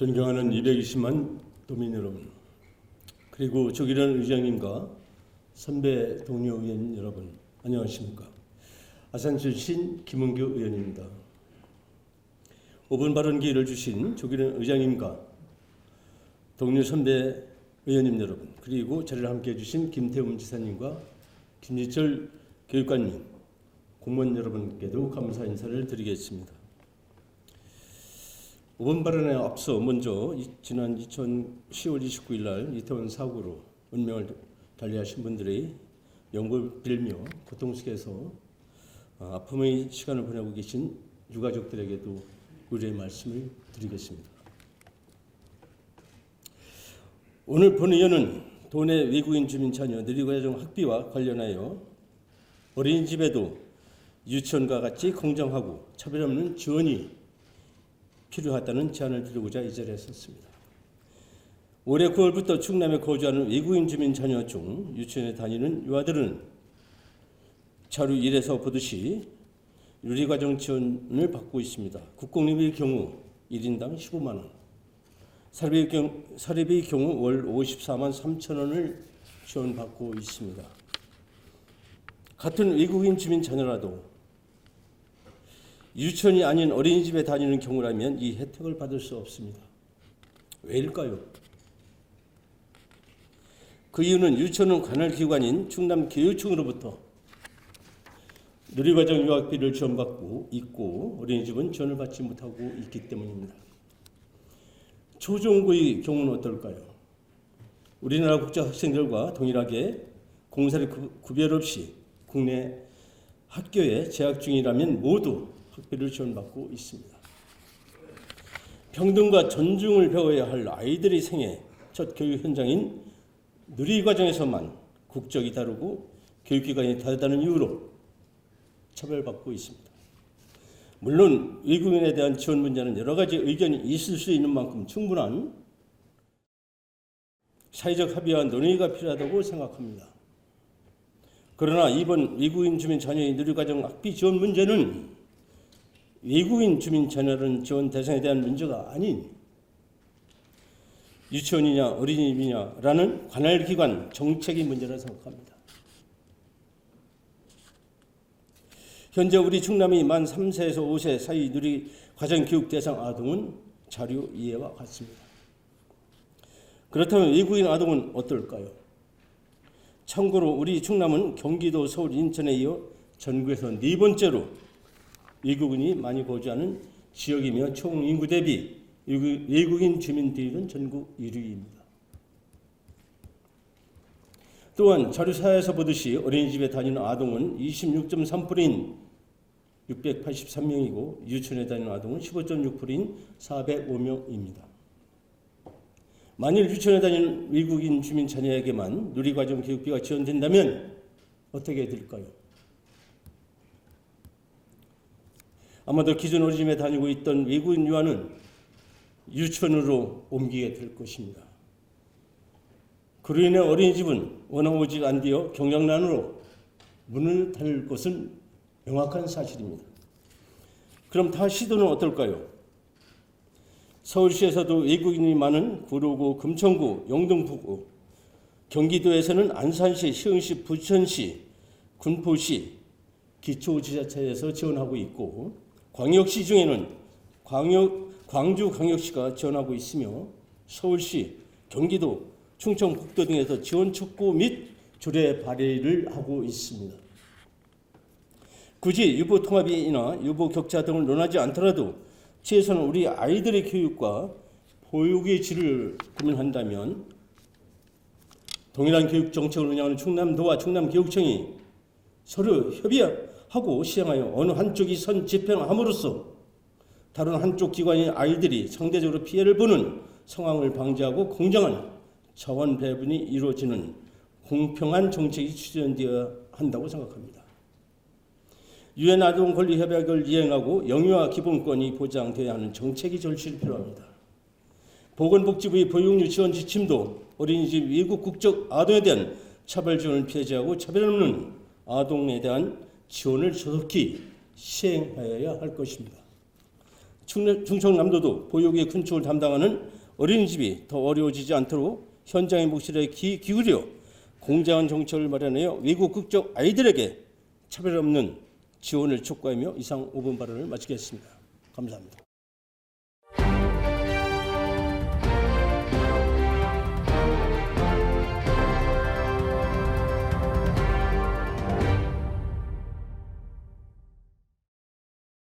존경하는 220만 도민 여러분, 그리고 조기련 의장님과 선배 동료 의원 여러분, 안녕하십니까. 아산 출신 김은규 의원입니다. 5분 발언 기회를 주신 조기련 의장님과 동료 선배 의원님 여러분, 그리고 자리를 함께해 주신 김태훈 지사님과 김지철 교육관님, 공무원 여러분께도 감사 인사를 드리겠습니다. 5번 발언에 앞서 먼저 지난 10월 29일 날 이태원 사고로 운명을 달리하신 분들의 영구를 빌며 고통 속에서 아픔의 시간을 보내고 계신 유가족들에게도 우리의 말씀을 드리겠습니다. 오늘 본의원은 도내 외국인 주민 자녀 누리과정 학비와 관련하여 어린이집에도 유치원과 같이 공정하고 차별 없는 지원이 필요하다는 제안을 드리고자 이 자리에 섰습니다. 올해 9월부터 충남에 거주하는 외국인 주민 자녀 중 유치원에 다니는 유아들은 자료 1에서 보듯이 누리과정 지원을 받고 있습니다. 국공립의 경우 1인당 15만 원, 사립의 경우 월 54만 3천 원을 지원받고 있습니다. 같은 외국인 주민 자녀라도 유치원이 아닌 어린이집에 다니는 경우라면 이 혜택을 받을 수 없습니다. 왜일까요? 그 이유는 유치원은 관할 기관인 충남교육청으로부터 누리과정 유학비를 지원받고 있고 어린이집은 지원을 받지 못하고 있기 때문입니다. 초중고의 경우는 어떨까요? 우리나라 국적 학생들과 동일하게 공사리 구별 없이 국내 학교에 재학 중이라면 모두 학비를 지원받고 있습니다. 평등과 존중을 배워야 할 아이들의 생애 첫 교육 현장인 누리과정에서만 국적이 다르고 교육기관이 다르다는 이유로 차별받고 있습니다. 물론 외국인에 대한 지원 문제는 여러 가지 의견이 있을 수 있는 만큼 충분한 사회적 합의와 논의가 필요하다고 생각합니다. 그러나 이번 외국인 주민 자녀의 누리과정 학비 지원 문제는 외국인 주민 자녀는 지원 대상에 대한 문제가 아닌 유치원이냐 어린이집이냐라는 관할기관 정책의 문제라 생각합니다. 현재 우리 충남이 만 3세에서 5세 사이 누리과정 교육 대상 아동은 자료 이해와 같습니다. 그렇다면 외국인 아동은 어떨까요? 참고로 우리 충남은 경기도, 서울, 인천에 이어 전국에서 4번째로 외국인이 많이 거주하는 지역이며 총 인구 대비 외국인 주민 비율은 전국 1위입니다. 또한 자료사에서 보듯이 어린이집에 다니는 아동은 26.3%인 683명이고 유치원에 다니는 아동은 15.6%인 405명입니다. 만일 유치원에 다니는 외국인 주민 자녀에게만 누리과정 교육비가 지원된다면 어떻게 될까요? 아마도 기존 어린이집에 다니고 있던 외국인 유아는 유치원으로 옮기게 될 것입니다. 그로 인해 어린이집은 워낙 오직 안 되어 경영난으로 문을 닫을 것은 명확한 사실입니다. 그럼 다 시도는 어떨까요? 서울시에서도 외국인이 많은 구로구, 금천구, 영등포구, 경기도에서는 안산시, 시흥시, 부천시, 군포시, 기초지자체에서 지원하고 있고 광역시 중에는 광주광역시가 지원하고 있으며 서울시, 경기도, 충청북도 등에서 지원 촉구 및 조례 발의를 하고 있습니다. 굳이 유보 통합이나 유보 격차 등을 논하지 않더라도 최소한 우리 아이들의 교육과 보육의 질을 고민한다면 동일한 교육 정책을 운영하는 충남도와 충남교육청이 서로 협의하고 시행하여 어느 한쪽이 선 집행함으로써 다른 한쪽 기관인 아이들이 상대적으로 피해를 보는 상황을 방지하고 공정한 자원 배분이 이루어지는 공평한 정책이 추진되어야 한다고 생각합니다. 유엔 아동 권리 협약을 이행하고 영유아 기본권이 보장되어야 하는 정책이 절실히 필요합니다. 보건복지부의 보육유 지원 지침도 어린이집 외국 국적 아동에 대한 차별 지원을 폐지하고 차별 없는 아동에 대한 지원을 조속히 시행하여야 할 것입니다. 충청남도도 보육의 군축을 담당하는 어린이집이 더 어려워지지 않도록 현장의 몫에 기울여 공정한 정책을 마련하여 외국 국적 아이들에게 차별 없는 지원을 촉구하며 이상 5분 발언을 마치겠습니다. 감사합니다.